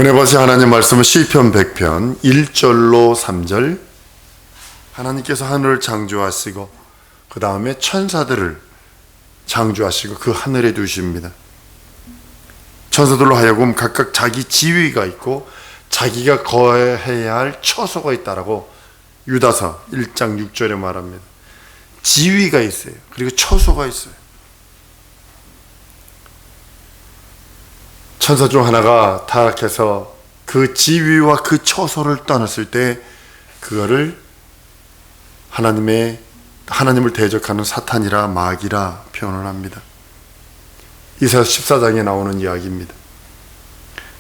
은혜 받으신 하나님 말씀은 시편 100편 1절로 3절. 하나님께서 하늘을 창조하시고 그 다음에 천사들을 창조하시고 그 하늘에 두십니다. 천사들로 하여금 각각 자기 지위가 있고 자기가 거해야 할 처소가 있다라고 유다서 1장 6절에 말합니다. 지위가 있어요. 그리고 처소가 있어요. 천사 중 하나가 타락해서 그 지위와 그 처소를 떠났을 때 그거를 하나님을 대적하는 사탄이라 마귀라 표현을 합니다. 이사야 14장에 나오는 이야기입니다.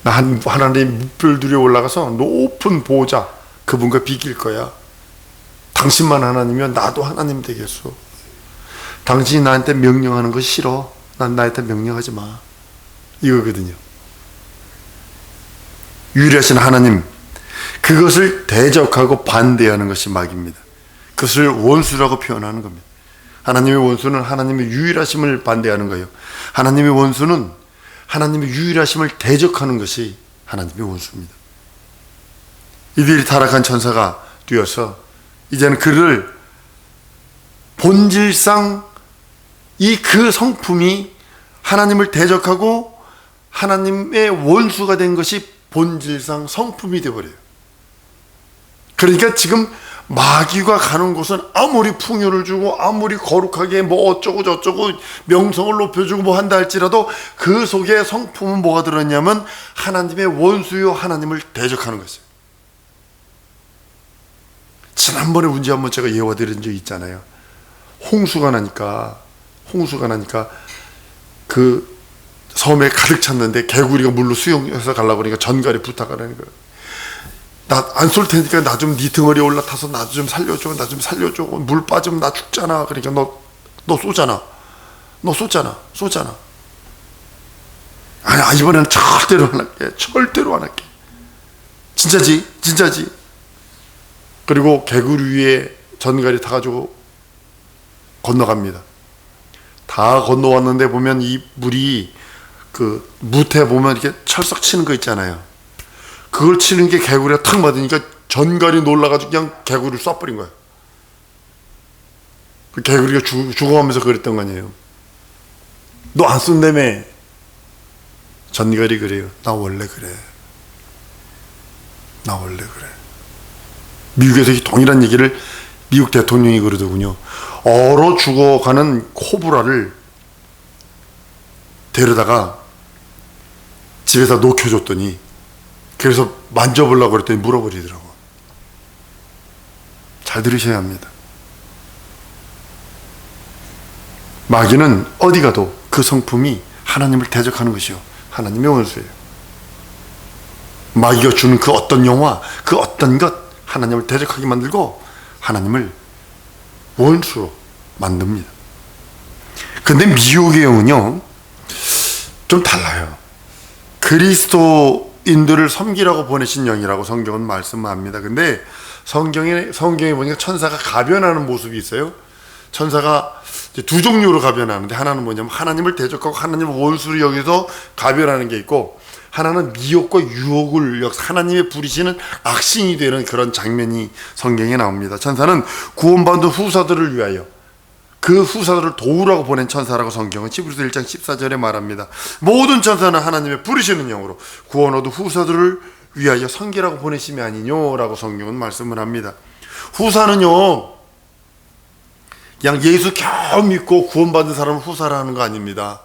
하나님 묵별 위에 올라가서 높은 보호자 그분과 비길 거야. 당신만 하나님이면 나도 하나님 되겠소. 당신이 나한테 명령하는 거 싫어. 난 나한테 명령하지 마. 이거거든요. 유일하신 하나님, 그것을 대적하고 반대하는 것이 마귀입니다. 그것을 원수라고 표현하는 겁니다. 하나님의 원수는 하나님의 유일하심을 반대하는 거예요. 하나님의 원수는 하나님의 유일하심을 대적하는 것이 하나님의 원수입니다. 이들이 타락한 천사가 되어서 이제는 그를 본질상 그 성품이 하나님을 대적하고 하나님의 원수가 된 것이 본질상 성품이 되어버려요. 그러니까 지금 마귀가 가는 곳은 아무리 풍요를 주고 아무리 거룩하게 뭐 어쩌고 저쩌고 명성을 높여주고 뭐 한다 할지라도 그 속에 성품은 뭐가 들었냐면 하나님의 원수요 하나님을 대적하는 것이에요. 지난번에 언제 한번 제가 예화 드린 적 있잖아요. 홍수가 나니까 그 섬에 가득 찼는데 개구리가 물로 수영해서 가려고 그러니까 전갈이 부탁하라는 거예요. 나 안 쏠 테니까 나 좀 네 덩어리에 올라타서 나 좀 살려줘. 물 빠지면 나 죽잖아. 그러니까 너 쏘잖아. 아니 이번에는 절대로 안 할게. 진짜지. 그리고 개구리 위에 전갈이 타가지고 건너갑니다. 다 건너왔는데 보면 이 물이 그 무태 보면 이렇게 철썩 치는 거 있잖아요. 그걸 치는 게 개구리가 탁 맞으니까 전갈이 놀라가지고 그냥 개구리를 쏴버린 거예요. 그 개구리가 죽어가면서 그랬던 거 아니에요. 너 안 쏜다며. 전갈이 그래요. 나 원래 그래. 미국에서 동일한 얘기를 미국 대통령이 그러더군요. 얼어 죽어가는 코브라를 데려다가 집에다 녹여줬더니 그래서 만져보려고 그랬더니 물어버리더라고. 잘 들으셔야 합니다. 마귀는 어디 가도 그 성품이 하나님을 대적하는 것이요 하나님의 원수예요. 마귀가 주는 그 어떤 영화, 그 어떤 것 하나님을 대적하게 만들고 하나님을 원수로 만듭니다. 근데 미혹의 영은요 좀 달라요. 그리스도인들을 섬기라고 보내신 영이라고 성경은 말씀합니다. 근데 성경에 보니까 천사가 가변하는 모습이 있어요. 천사가 두 종류로 가변하는데 하나는 뭐냐면 하나님을 대적하고 하나님을 원수로 여기서 가변하는 게 있고, 하나는 미혹과 유혹을 하나님의 부리시는 악신이 되는 그런 장면이 성경에 나옵니다. 천사는 구원받은 후사들을 위하여 그 후사들을 도우라고 보낸 천사라고 성경은 히브리서 1장 14절에 말합니다. 모든 천사는 하나님의 부르시는 영으로 구원 얻은 후사들을 위하여 섬기라고 보내심이 아니뇨라고 성경은 말씀을 합니다. 후사는요 그냥 예수 겨우 믿고 구원받은 사람을 후사라는 거 아닙니다.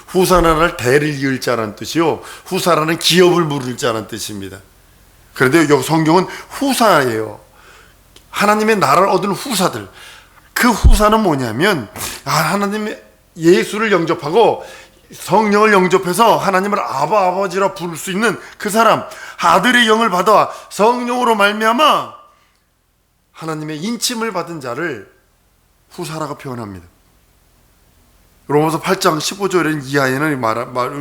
후사라는 대를 이을 자라는 뜻이요 후사라는 기업을 물을 자라는 뜻입니다. 그런데 여기 성경은 후사예요. 하나님의 나라를 얻은 후사들. 그 후사는 뭐냐면 하나님의 예수를 영접하고 성령을 영접해서 하나님을 아버지라 부를 수 있는 그 사람, 아들의 영을 받아 성령으로 말미암아 하나님의 인침을 받은 자를 후사라고 표현합니다. 로마서 8장 15절에 이하에는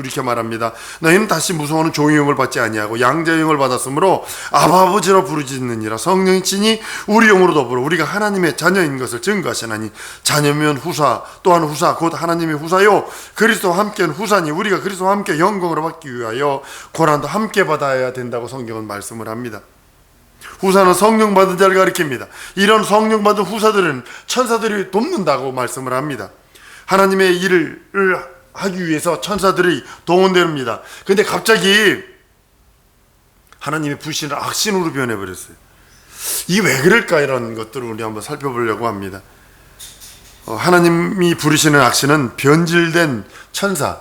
이렇게 말합니다. 너희는 다시 무서워하는 종의 영을 받지 아니하고 양자의 영을 받았으므로 아바 아버지라 부르짖느니라. 성령이 친히 우리 영으로 더불어 우리가 하나님의 자녀인 것을 증거하시나니 자녀면 후사 또한 후사 곧 하나님의 후사요 그리스도와 함께는 후사니 우리가 그리스도와 함께 영광으로 받기 위하여 고난도 함께 받아야 된다고 성경은 말씀을 합니다. 후사는 성령 받은 자를 가리킵니다. 이런 성령 받은 후사들은 천사들이 돕는다고 말씀을 합니다. 하나님의 일을 하기 위해서 천사들이 동원됩니다. 근데 갑자기 하나님의 불신을 악신으로 변해버렸어요. 이게 왜 그럴까, 이런 것들을 우리 한번 살펴보려고 합니다. 하나님이 부르시는 악신은 변질된 천사,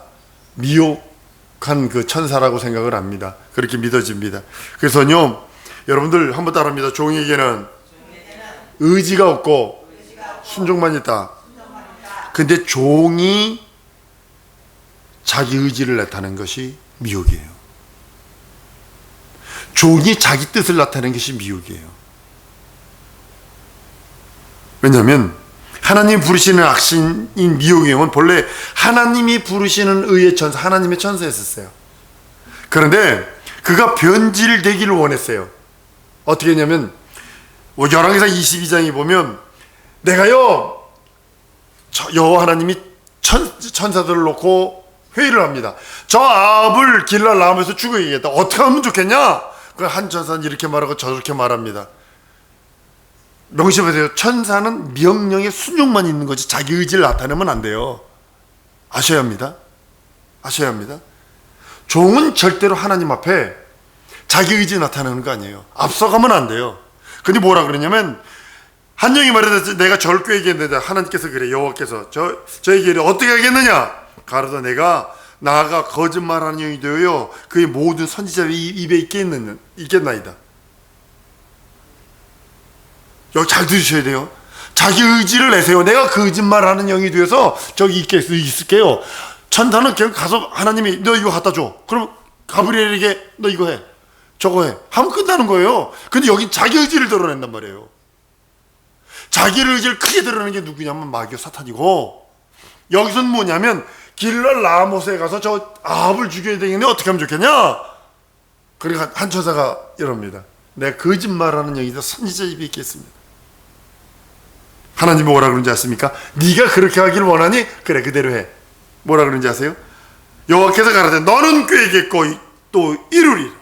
미혹한 그 천사라고 생각을 합니다. 그렇게 믿어집니다. 그래서요, 여러분들 한번 따라합니다. 종에게는 의지가 없고 순종만 있다. 근데 종이 자기 의지를 나타내는 것이 미혹이에요. 종이 자기 뜻을 나타내는 것이 미혹이에요. 왜냐하면 하나님 부르시는 악신인 미혹의 영은 본래 하나님이 부르시는 의의 천사, 하나님의 천사였었어요. 그런데 그가 변질되기를 원했어요. 어떻게 했냐면 열왕기상 22장에 보면 내가요 여호와 하나님이 천사들을 놓고 회의를 합니다. 저 아합을 길랄 라모에서 죽여야겠다. 어떻게 하면 좋겠냐? 한 천사는 이렇게 말하고 저렇게 말합니다. 명심하세요. 천사는 명령에 순종만 있는 거지 자기 의지를 나타내면 안 돼요. 아셔야 합니다. 아셔야 합니다. 종은 절대로 하나님 앞에 자기 의지 나타내는 거 아니에요. 앞서가면 안 돼요. 근데 뭐라 그러냐면 한 영이 말하되 내가 절규에게 했는데 하나님께서 그래, 여호와께서 저에게 이르 어떻게 하겠느냐? 가로되 내가 나아가 거짓말하는 영이 되어요 그의 모든 선지자의 입에 있겠나이다. 여기 잘 들으셔야 돼요. 자기 의지를 내세요. 내가 거짓말하는 영이 되어서 저기 있을게요. 천사는 그냥 가서 하나님이 너 이거 갖다 줘. 그럼 가브리엘에게 너 이거 해, 저거 해 하면 끝나는 거예요. 근데 여긴 자기 의지를 드러낸단 말이에요. 자기 의지를 크게 드러내는 게 누구냐면 마귀와 사탄이고, 여기서는 뭐냐면 길랄 라모스에 가서 저 아합을 죽여야 되겠네. 어떻게 하면 좋겠냐? 그러니까 한 천사가 이럽니다. 내가 거짓말하는 영이다 선지자 입에 있겠습니다. 하나님이 뭐라 그런지 아십니까? 네가 그렇게 하길 원하니 그래 그대로 해. 뭐라 그런지 아세요? 여호와께서 가라사대 너는 꾀겠고 또 이루리라.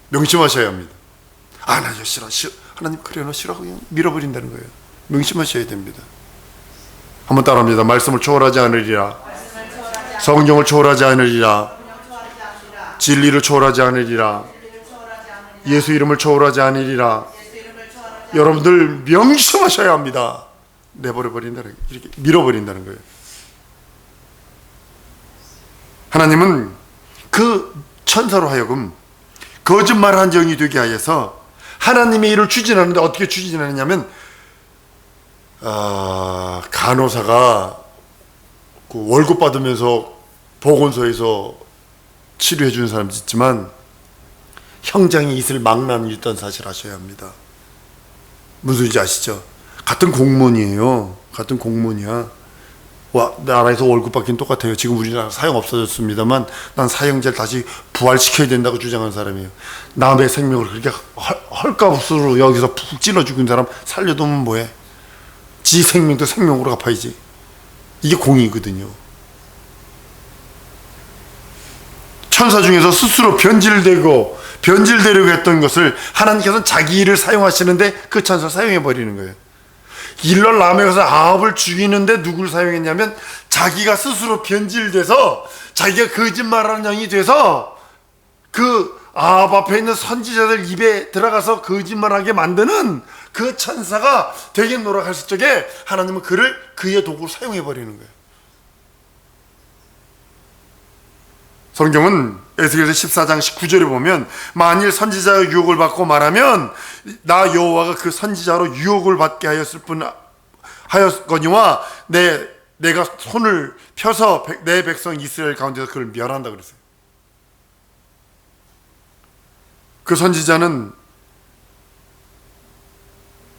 명심하셔야 합니다. 나 싫어. 하나님 그래 너 싫어 그냥 밀어버린다는 거예요. 명심하셔야 됩니다. 한번 따라합니다. 말씀을 초월하지 않으리라. 성경을 초월하지 않으리라. 진리를 초월하지 않으리라. 예수 이름을 초월하지 않으리라. 여러분들 명심하셔야 합니다. 내버려버린다는, 이렇게 밀어버린다는 거예요. 하나님은 그 천사로 하여금 거짓말한 영이 되게 하여서 하나님의 일을 추진하는데 어떻게 추진하느냐면 간호사가 그 월급 받으면서 보건소에서 치료해 주는 사람도 있지만 형장이 이슬 망나는 있던 사실 아셔야 합니다. 무슨 소리인지 아시죠? 같은 공무원이에요. 같은 공무원이야. 나라에서 월급 받기는 똑같아요. 지금 우리나라 사형 없어졌습니다만 난 사형제를 다시 부활시켜야 된다고 주장하는 사람이에요. 남의 생명을 그렇게 헐값으로 여기서 푹 찔러 죽인 사람 살려두면 뭐해? 지 생명도 생명으로 갚아야지. 이게 공이거든요. 천사 중에서 스스로 변질되려고 했던 것을 하나님께서는 자기 일을 사용하시는데 그 천사를 사용해버리는 거예요. 길랄 라모에 가서 아합을 죽이는데 누구를 사용했냐면 자기가 스스로 변질돼서 자기가 거짓말하는 영이 돼서 그 아합 앞에 있는 선지자들 입에 들어가서 거짓말하게 만드는 그 천사가 되겠노라 했을 적에 하나님은 그를 그의 도구로 사용해버리는 거예요. 성경은 에스겔서 14장 19절에 보면 만일 선지자의 유혹을 받고 말하면 나 여호와가 그 선지자로 유혹을 받게 하였거니와 내가 손을 펴서 내 백성 이스라엘 가운데서 그를 멸한다 그랬어요. 그 선지자는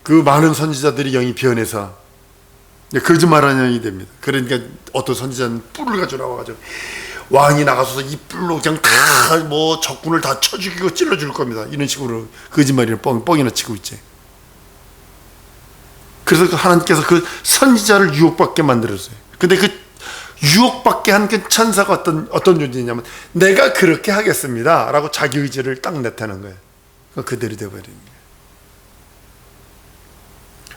그 많은 선지자들이 영이 변해서 거짓말하는 영이 됩니다. 그러니까 어떤 선지자는 뿔을 가지고 나와가지고 왕이 나가서서 이 뿔로 그냥 다 뭐 적군을 다 쳐 죽이고 찔러 줄 겁니다. 이런 식으로 거짓말이나 뻥이나 치고 있지. 그래서 하나님께서 그 선지자를 유혹받게 만들었어요. 근데 그 유혹받게 한 그 천사가 어떤 존재냐면 내가 그렇게 하겠습니다 라고 자기 의지를 딱 나타낸 거예요. 그대로 되어버리는 거예요.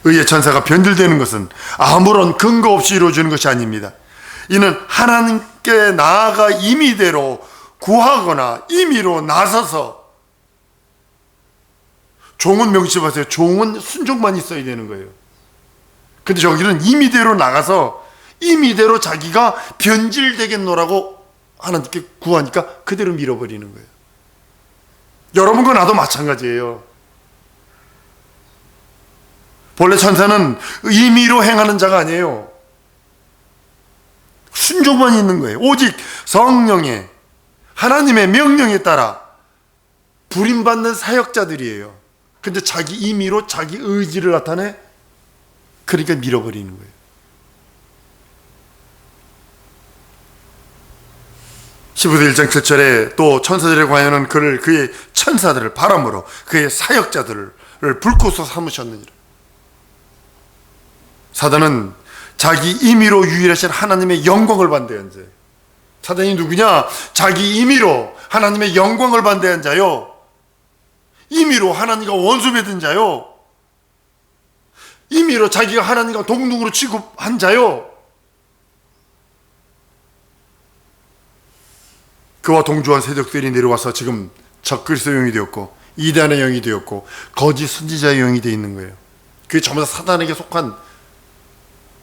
의의 천사가 변질되는 것은 아무런 근거 없이 이루어지는 것이 아닙니다. 이는 하나님께 나아가 임의대로 구하거나 임의로 나서서, 종은 명심하세요. 종은 순종만 있어야 되는 거예요. 근데 저기는 임의대로 나가서 임의대로 자기가 변질되겠노라고 하나님께 구하니까 그대로 밀어버리는 거예요. 여러분과 나도 마찬가지예요. 본래 천사는 임의로 행하는 자가 아니에요. 순종만 있는 거예요. 오직 성령의 하나님의 명령에 따라 부림받는 사역자들이에요. 근데 자기 임의로 자기 의지를 나타내, 그러니까 밀어버리는 거예요. 히브리서 1장 7절에 또 천사들의 관여는 그의 천사들을 바람으로 그의 사역자들을 불꽃으로 삼으셨느니라. 사단은 자기 임의로 유일하신 하나님의 영광을 반대한 자예요. 사단이 누구냐? 자기 임의로 하나님의 영광을 반대한 자요, 임의로 하나님과 원수 맺은 자요, 임의로 자기가 하나님과 동등으로 취급한 자요. 그와 동조한 세력들이 내려와서 지금 적그리스도 영이 되었고 이단의 영이 되었고 거짓 선지자의 영이 되어 있는 거예요. 그게 전부 다 사단에게 속한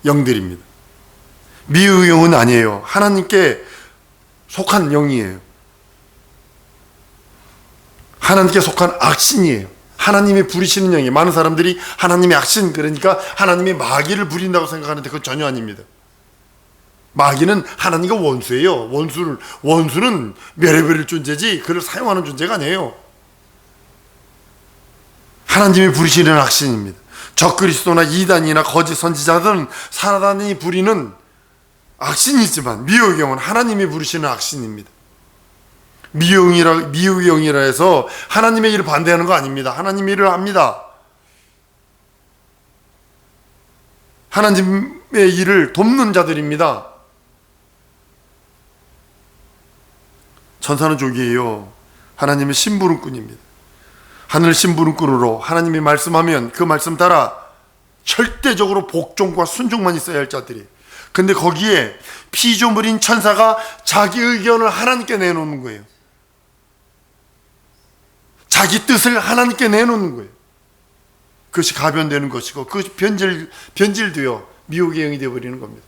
영들입니다. 미의 영은 아니에요. 하나님께 속한 영이에요. 하나님께 속한 악신이에요. 하나님이 부리시는 영이에요. 많은 사람들이 하나님의 악신, 그러니까 하나님의 마귀를 부린다고 생각하는데 그건 전혀 아닙니다. 마귀는 하나님과 원수예요. 원수는 멸해버릴 존재지 그를 사용하는 존재가 아니에요. 하나님이 부리시는 악신입니다. 적그리스도나 이단이나 거짓 선지자들은 사단이 부리는 악신이지만 미혹의 영은 하나님이 부르시는 악신입니다. 미혹의 영이라 해서 하나님의 일을 반대하는 거 아닙니다. 하나님의 일을 합니다. 하나님의 일을 돕는 자들입니다. 천사는 종이에요. 하나님의 심부름꾼입니다. 하늘 심부름꾼으로 하나님이 말씀하면 그 말씀 따라 절대적으로 복종과 순종만 있어야 할 자들이. 근데 거기에 피조물인 천사가 자기 의견을 하나님께 내놓는 거예요. 자기 뜻을 하나님께 내놓는 거예요. 그것이 가변되는 것이고 그것이 변질되어 미혹의 영이 되어버리는 겁니다.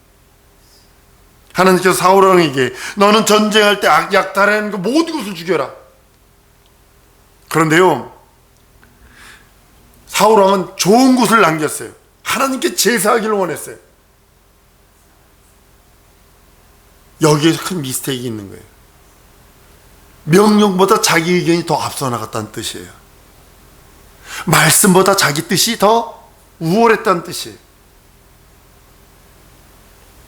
하나님께서 사울왕에게 너는 전쟁할 때 약탈하는 그 모든 것을 죽여라. 그런데요, 사울왕은 좋은 것을 남겼어요. 하나님께 제사하기를 원했어요. 여기에서 큰 미스테이크가 있는 거예요. 명령보다 자기 의견이 더 앞서 나갔다는 뜻이에요. 말씀보다 자기 뜻이 더 우월했다는 뜻이에요.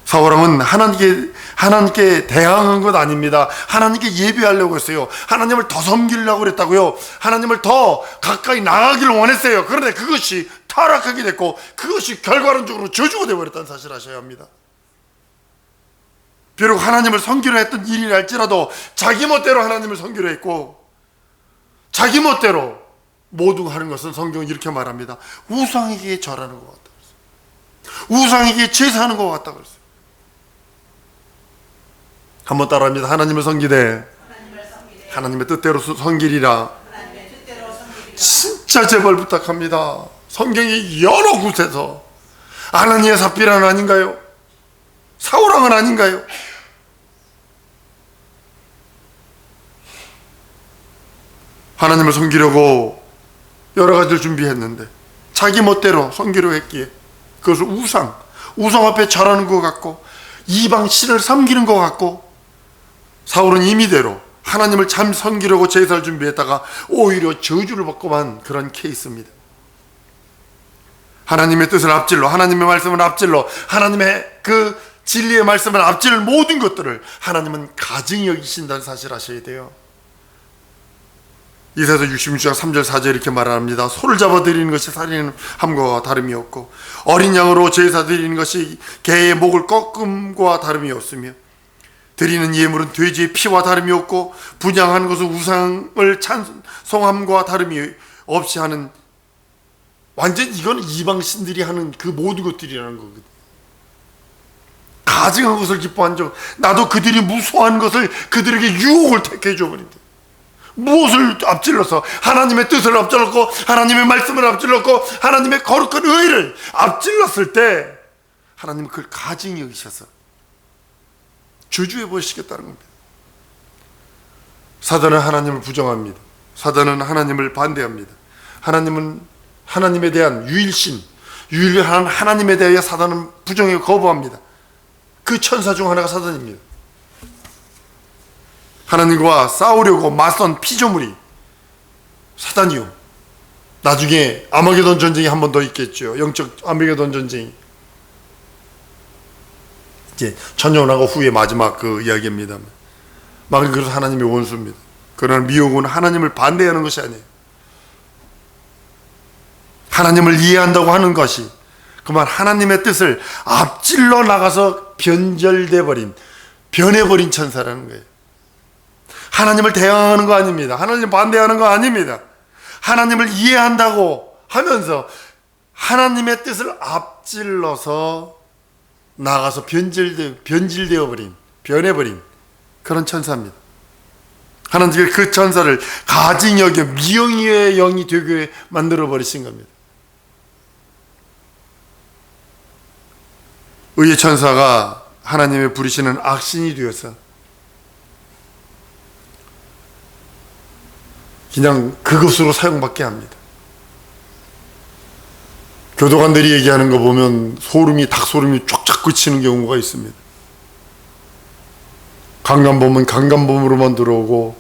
사울왕은 하나님께 대항한 것 아닙니다. 하나님께 예배하려고 했어요. 하나님을 더 섬기려고 그랬다고요. 하나님을 더 가까이 나가기를 원했어요. 그런데 그것이 타락하게 됐고 그것이 결과론적으로 저주가 되어버렸다는 사실을 아셔야 합니다. 비록 하나님을 섬기려 했던 일이라 할지라도 자기 멋대로 하나님을 섬기려 했고 자기 멋대로 모두 하는 것은 성경은 이렇게 말합니다. 우상에게 절하는 것 같다 그랬어요. 우상에게 제사하는 것 같다 그랬어요. 한번 따라합니다. 하나님을 섬기되 하나님의 뜻대로 섬기리라. 진짜 제발 부탁합니다. 성경의 여러 곳에서 아나니아 삽비라는 아닌가요? 사울왕은 아닌가요? 하나님을 섬기려고 여러 가지를 준비했는데 자기 멋대로 섬기려고 했기에 그것을 우상 앞에 절하는 것 같고 이방 신을 섬기는 것 같고, 사울은 임의대로 하나님을 참 섬기려고 제사를 준비했다가 오히려 저주를 받고만 그런 케이스입니다. 하나님의 뜻을 앞질러, 하나님의 말씀을 앞질러, 하나님의 그 진리의 말씀을 앞질 모든 것들을 하나님은 가증히 여기신다는 사실을 아셔야 돼요. 이사야서 66장 3절 4절 이렇게 말합니다. 소를 잡아 드리는 것이 살인함과 다름이 없고 어린 양으로 제사 드리는 것이 개의 목을 꺾음과 다름이 없으며 드리는 예물은 돼지의 피와 다름이 없고 분양하는 것은 우상을 찬송함과 다름이 없이 하는, 완전 이건 이방신들이 하는 그 모든 것들이라는 거거든. 가증한 것을 기뻐한 적, 나도 그들이 무수한 것을 그들에게 유혹을 택해 줘버린다. 무엇을 앞질러서 하나님의 뜻을 앞질렀고 하나님의 말씀을 앞질렀고 하나님의 거룩한 의를 앞질렀을 때 하나님은 그걸 가증히 여기셔서 저주해 보시겠다는 겁니다. 사단은 하나님을 부정합니다. 사단은 하나님을 반대합니다. 하나님은 하나님에 대한 유일한 하나님에 대하여 사단은 부정해 거부합니다. 그 천사 중 하나가 사단입니다. 하나님과 싸우려고 맞선 피조물이 사단이요. 나중에 아마게돈 전쟁이 한 번 더 있겠죠. 영적 아마게돈 전쟁이. 이제 천년왕국 후에 마지막 그 이야기입니다. 마귀는 그래서 하나님의 원수입니다. 그러나 미혹은 하나님을 반대하는 것이 아니에요. 하나님을 이해한다고 하는 것이 그만 하나님의 뜻을 앞질러 나가서 변해버린 천사라는 거예요. 하나님을 대항하는 거 아닙니다. 하나님 반대하는 거 아닙니다. 하나님을 이해한다고 하면서 하나님의 뜻을 앞질러서 나가서 변해버린 그런 천사입니다. 하나님께서 그 천사를 가증히 여겨 미영의 영이 되게 만들어버리신 겁니다. 의의 천사가 하나님의 부르시는 악신이 되어서 그냥 그것으로 사용받게 합니다. 교도관들이 얘기하는 거 보면 닭소름이 쫙쫙 그치는 경우가 있습니다. 강간범은 강간범으로만 들어오고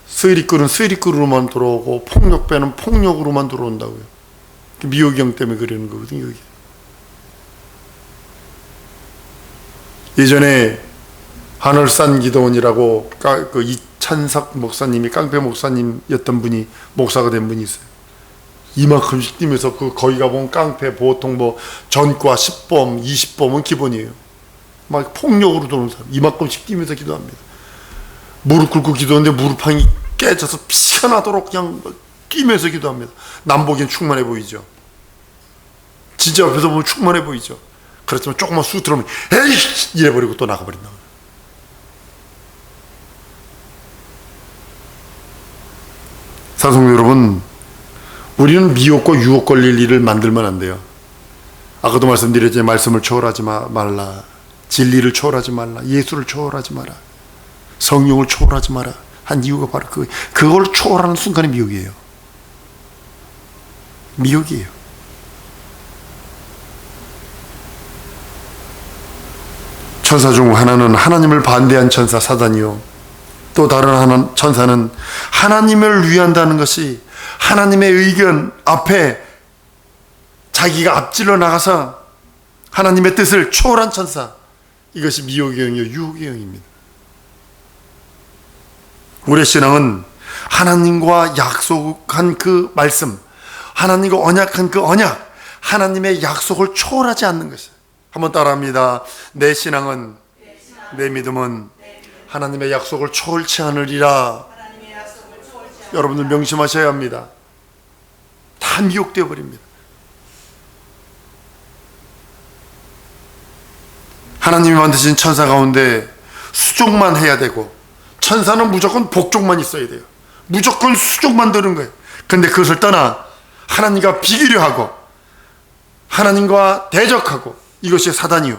쓰리끌은 쓰리끌로만 들어오고 폭력배는 폭력으로만 들어온다고요. 미호경 때문에 그러는 거거든요. 여기. 예전에 하늘산 기도원이라고 그 이찬석 목사님이 깡패 목사님이었던 분이 목사가 된 분이 있어요. 이만큼씩 뛰면서 거기 가보면 깡패 보통 전과 10범 20범은 기본이에요. 막 폭력으로 들어오는 사람 이만큼씩 뛰면서 기도합니다. 무릎 꿇고 기도하는데 무릎판이 깨져서 피가 나도록 그냥 뛰면서 기도합니다. 남 보기엔 충만해 보이죠. 진짜 옆에서 보면 충만해 보이죠. 그렇지만 조금만 쑥 들어오면 에이 이래버리고 또 나가버린다. 사성도 여러분, 우리는 미혹과 유혹 걸릴 일을 만들면 안 돼요. 아까도 말씀드렸지만 말씀을 초월하지 말라, 진리를 초월하지 말라, 예수를 초월하지 마라, 성령을 초월하지 마라 한 이유가 바로 그걸 초월하는 순간이 미혹이에요. 미혹이에요. 천사 중 하나는 하나님을 반대한 천사 사단이요, 또 다른 천사는 하나님을 위한다는 것이 하나님의 의견 앞에 자기가 앞질러 나가서 하나님의 뜻을 초월한 천사, 이것이 미혹의 영이요 유혹의 영입니다. 우리의 신앙은 하나님과 약속한 그 말씀, 하나님과 언약한 그 언약, 하나님의 약속을 초월하지 않는 것이에요. 한번 따라합니다. 내 신앙은, 내 믿음은 하나님의 약속을 초월치 않으리라. 여러분들 명심하셔야 합니다. 다 미혹되어 버립니다. 하나님이 만드신 천사 가운데 수족만 해야 되고, 천사는 무조건 복종만 있어야 돼요. 무조건 수족만 드는 거예요. 근데 그것을 떠나 하나님과 비교를 하고 하나님과 대적하고, 이것이 사단이요,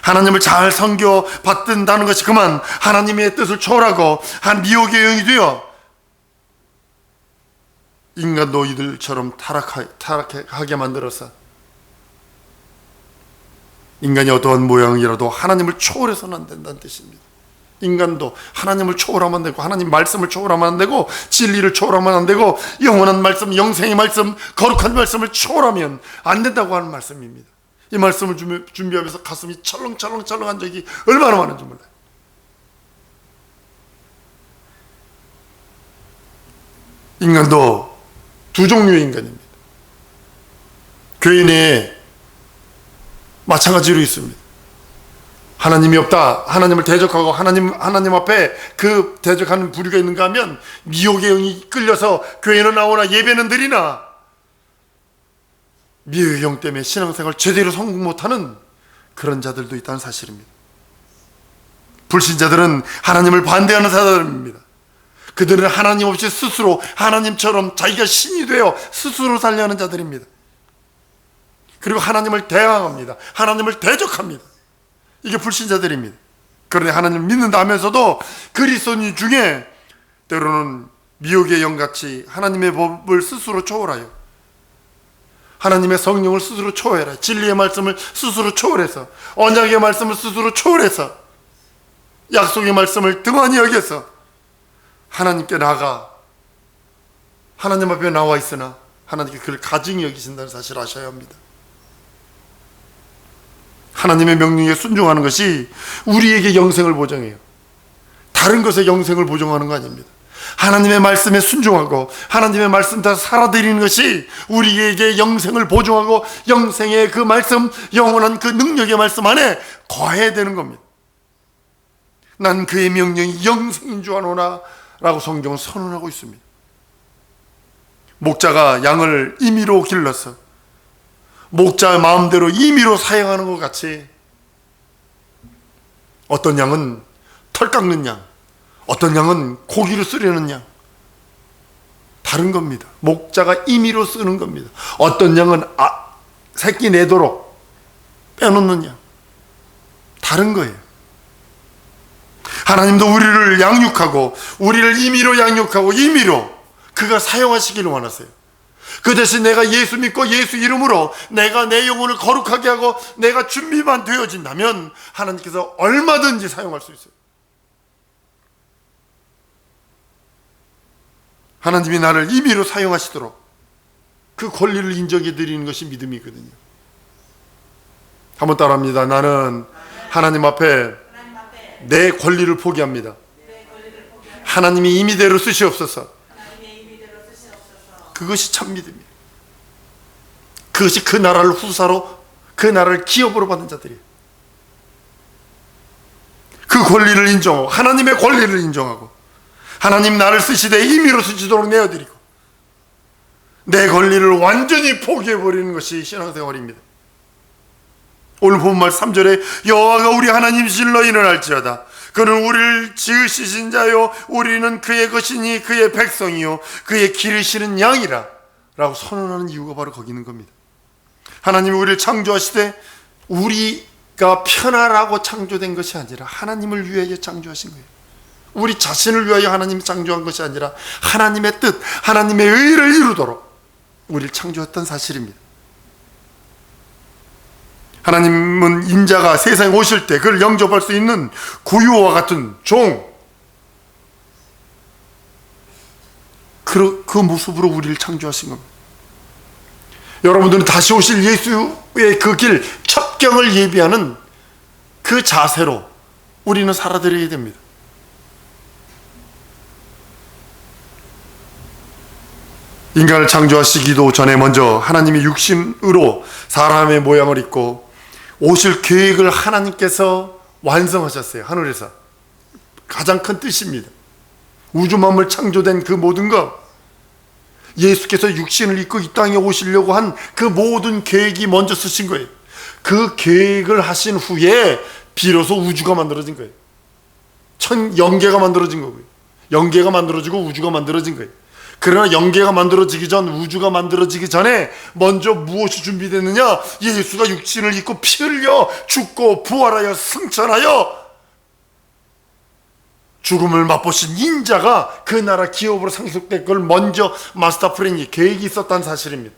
하나님을 잘 섬겨받는다는 것이 그만 하나님의 뜻을 초월하고 한 미혹의 영이 되어 인간 노이들처럼 타락하게 만들어서 인간이 어떠한 모양이라도 하나님을 초월해서는 안 된다는 뜻입니다. 인간도 하나님을 초월하면 안 되고, 하나님 말씀을 초월하면 안 되고, 진리를 초월하면 안 되고, 영원한 말씀, 영생의 말씀, 거룩한 말씀을 초월하면 안 된다고 하는 말씀입니다. 이 말씀을 준비하면서 가슴이 철렁철렁한 적이 얼마나 많은지 몰라요. 인간도 두 종류의 인간입니다. 교회 내에 마찬가지로 있습니다. 하나님이 없다, 하나님을 대적하고 하나님 앞에 그 대적하는 부류가 있는가 하면 미혹의 영이 끌려서 교회는 나오나 예배는 드리나 미혹의 영 때문에 신앙생활 제대로 성공 못하는 그런 자들도 있다는 사실입니다. 불신자들은 하나님을 반대하는 사람입니다. 그들은 하나님 없이 스스로 하나님처럼 자기가 신이 되어 스스로 살려는 자들입니다. 그리고 하나님을 대항합니다. 하나님을 대적합니다. 이게 불신자들입니다. 그런데 하나님을 믿는다 하면서도 그리스도인 중에 때로는 미혹의 영같이 하나님의 법을 스스로 초월하여, 하나님의 성령을 스스로 초월해, 진리의 말씀을 스스로 초월해서, 언약의 말씀을 스스로 초월해서, 약속의 말씀을 등한히 여겨서 하나님께 나가 하나님 앞에 나와 있으나 하나님께 그를 가증히 여기신다는 사실을 아셔야 합니다. 하나님의 명령에 순종하는 것이 우리에게 영생을 보장해요. 다른 것에 영생을 보장하는 거 아닙니다. 하나님의 말씀에 순종하고 하나님의 말씀 따라 살아드리는 것이 우리에게 영생을 보장하고 영생의 그 말씀, 영원한 그 능력의 말씀 안에 거해야 되는 겁니다. 난 그의 명령이 영생인 줄 아노나 라고 성경은 선언하고 있습니다. 목자가 양을 임의로 길러서 목자의 마음대로 임의로 사용하는 것 같이, 어떤 양은 털 깎는 양, 어떤 양은 고기를 쓰려는 양, 다른 겁니다. 목자가 임의로 쓰는 겁니다. 어떤 양은 새끼 내도록 빼놓는 양, 다른 거예요. 하나님도 우리를 양육하고 우리를 임의로 양육하고 임의로 그가 사용하시기를 원하세요. 그 대신 내가 예수 믿고 예수 이름으로 내가 내 영혼을 거룩하게 하고 내가 준비만 되어진다면 하나님께서 얼마든지 사용할 수 있어요. 하나님이 나를 임의로 사용하시도록 그 권리를 인정해 드리는 것이 믿음이거든요. 한번 따라합니다. 나는 하나님 앞에 내 권리를 포기합니다. 하나님이 임의대로 쓰시옵소서. 그것이 참 믿음이에요. 그것이 그 나라를 후사로, 그 나라를 기업으로 받은 자들이에요. 그 권리를 인정하고 하나님의 권리를 인정하고 하나님 나를 쓰시되 임의로 쓰시도록 내어드리고 내 권리를 완전히 포기해버리는 것이 신앙생활입니다. 오늘 본말 3절에 여호와가 우리 하나님이신 너희는 알지어다. 그는 우리를 지으시신 자요 우리는 그의 것이니 그의 백성이요 그의 기르시는 양이라 라고 선언하는 이유가 바로 거기 있는 겁니다. 하나님이 우리를 창조하시되 우리가 편하라고 창조된 것이 아니라 하나님을 위하여 창조하신 거예요. 우리 자신을 위하여 하나님이 창조한 것이 아니라 하나님의 뜻, 하나님의 의를 이루도록 우리를 창조했던 사실입니다. 하나님은 인자가 세상에 오실 때 그를 영접할 수 있는 구유와 같은 종, 그 모습으로 우리를 창조하신 겁니다. 여러분들은 다시 오실 예수의 그 길, 첩경을 예비하는 그 자세로 우리는 살아드려야 됩니다. 인간을 창조하시기도 전에 먼저 하나님이 육신으로 사람의 모양을 입고 오실 계획을 하나님께서 완성하셨어요. 하늘에서 가장 큰 뜻입니다. 우주 만물 창조된 그 모든 것, 예수께서 육신을 입고 이 땅에 오시려고 한 그 모든 계획이 먼저 쓰신 거예요. 그 계획을 하신 후에 비로소 우주가 만들어진 거예요. 영계가 만들어진 거고요. 영계가 만들어지고 우주가 만들어진 거예요. 그러나 영계가 만들어지기 전, 우주가 만들어지기 전에 먼저 무엇이 준비됐느냐? 예수가 육신을 입고 피 흘려 죽고 부활하여 승천하여 죽음을 맛보신 인자가 그 나라 기업으로 상속될 걸 먼저 마스터 플랜이 계획이 있었다는 사실입니다.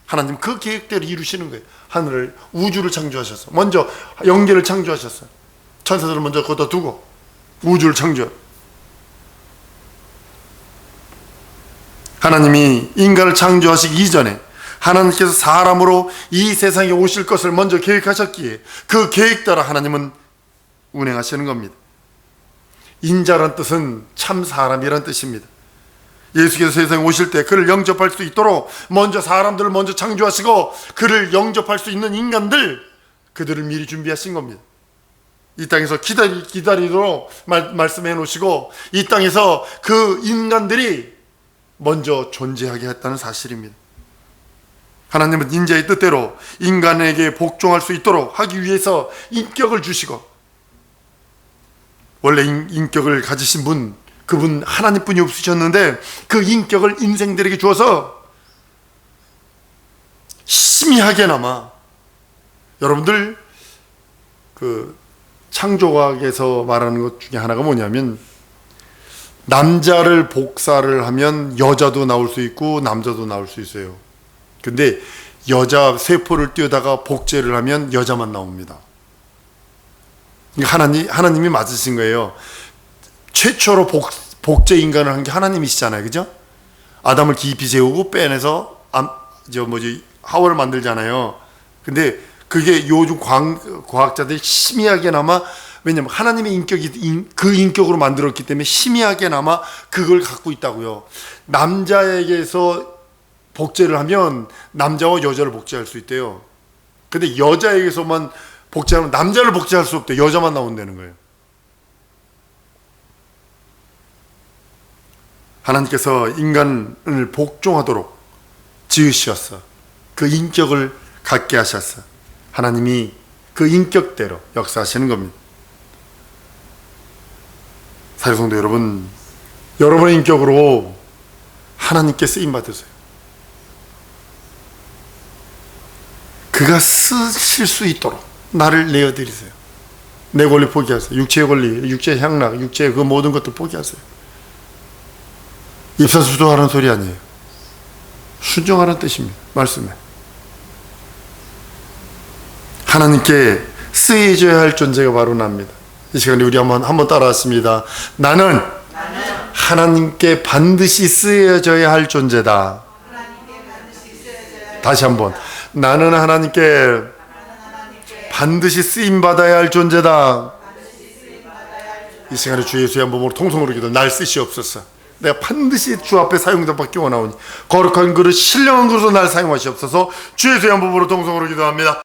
하나님 그 계획대로 이루시는 거예요. 하늘을, 우주를 창조하셔서 먼저 영계를 창조하셨어요. 천사들을 먼저 걷어두고 우주를 창조한 하나님이 인간을 창조하시기 이전에 하나님께서 사람으로 이 세상에 오실 것을 먼저 계획하셨기에 그 계획 따라 하나님은 운행하시는 겁니다. 인자란 뜻은 참 사람이란 뜻입니다. 예수께서 세상에 오실 때 그를 영접할 수 있도록 먼저 사람들을 먼저 창조하시고 그를 영접할 수 있는 인간들, 그들을 미리 준비하신 겁니다. 이 땅에서 기다리도록 말씀해 놓으시고 이 땅에서 그 인간들이 먼저 존재하게 했다는 사실입니다. 하나님은 인자의 뜻대로 인간에게 복종할 수 있도록 하기 위해서 인격을 주시고, 원래 인격을 가지신 분, 그분 하나님뿐이 없으셨는데 그 인격을 인생들에게 주어서 희미하게나마, 여러분들 그 창조과학에서 말하는 것 중에 하나가 뭐냐면, 남자를 복사를 하면 여자도 나올 수 있고 남자도 나올 수 있어요. 근데 여자 세포를 띄우다가 복제를 하면 여자만 나옵니다. 하나님이 맞으신 거예요. 최초로 복제 인간을 한 게 하나님이시잖아요. 그죠? 아담을 깊이 재우고 빼내서 하와를 만들잖아요. 근데 그게 요즘 과학자들이 희미하게나마, 왜냐면 하나님의 인격이 그 인격으로 만들었기 때문에 희미하게나마 그걸 갖고 있다고요. 남자에게서 복제를 하면 남자와 여자를 복제할 수 있대요. 근데 여자에게서만 복제하면 남자를 복제할 수 없대요. 여자만 나온다는 거예요. 하나님께서 인간을 복종하도록 지으셨어. 그 인격을 갖게 하셨어. 하나님이 그 인격대로 역사하시는 겁니다. 사랑성도 여러분, 여러분의 인격으로 하나님께 쓰임 받으세요. 그가 쓰실 수 있도록 나를 내어드리세요. 내 권리 포기하세요. 육체의 권리, 육체의 향락, 육체의 그 모든 것들 포기하세요. 입사수도하라는 소리 아니에요. 순종하라는 뜻입니다. 말씀에 하나님께 쓰여져야 할 존재가 바로 납니다. 이 시간에 우리 한번 따라왔습니다. 나는 하나님께 반드시 쓰여져야 할 존재다. 다시 한번. 나는 하나님께 반드시 쓰임받아야 할 존재다. 이 시간에 주 예수의 한 몸으로 통성으로 기도. 날 쓰시옵소서. 내가 반드시 주 앞에 사용되받기 원하오니 거룩한 그릇, 신령한 그릇으로 날 사용하시옵소서. 주 예수의 한 몸으로 통성으로 기도합니다.